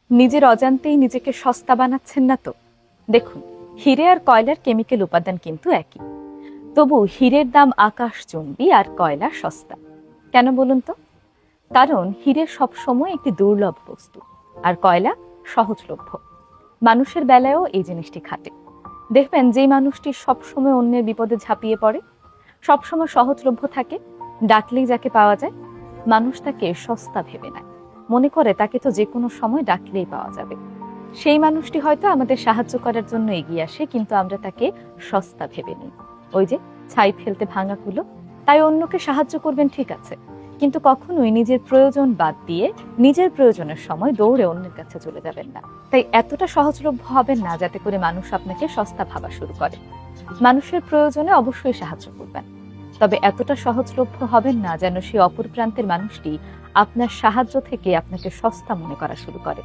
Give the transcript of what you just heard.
নিজের অজান্তেই নিজেকে সস্তা বানাচ্ছেন না তো? দেখুন, হিরে আর কয়লার কেমিক্যাল উপাদান কিন্তু একই। তবু হীরের দাম আকাশচুম্বী আর কয়লা সস্তা। কেন বলুন তো? কারণ হিরে সবসময় একটি দুর্লভ বস্তু, আর কয়লা সহজলভ্য। মানুষের বেলায়ও এই জিনিসটি খাটে। দেখবেন, যে মানুষটি সবসময় অন্যের বিপদে ঝাঁপিয়ে পড়ে, সবসময় সহজলভ্য থাকে, ডাকলেই যাকে পাওয়া যায়, মানুষ তাকে সস্তা ভেবে নেয়। মনে করে তাকে তো যে কোনো সময় ডাকলেই পাওয়া যাবে। সেই মানুষটি হয়তো আমাদের সাহায্য করার জন্য এগিয়ে আসে, কিন্তু আমরা তাকে সস্তা ভেবে নিই। ওই যে ছাই ফেলতে ভাঙা কুলো। তাই অন্যকে সাহায্য করবেন, ঠিক আছে, কিন্তু কখনোই নিজের প্রয়োজন বাদ দিয়ে নিজের প্রয়োজনের সময় দৌড়ে অন্যের কাছে চলে যাবেন না। তাই এতটা সহজলভ্য হবেন না যাতে করে মানুষ আপনাকে সস্তা ভাবা শুরু করে। মানুষের প্রয়োজনে অবশ্যই সাহায্য করবেন, তবে এতটা সহজলভ্য হবেন না যেন সেই অপর প্রান্তের মানুষটি আপনার সাহায্য থেকে আপনাকে সস্তা মনে করা শুরু করে।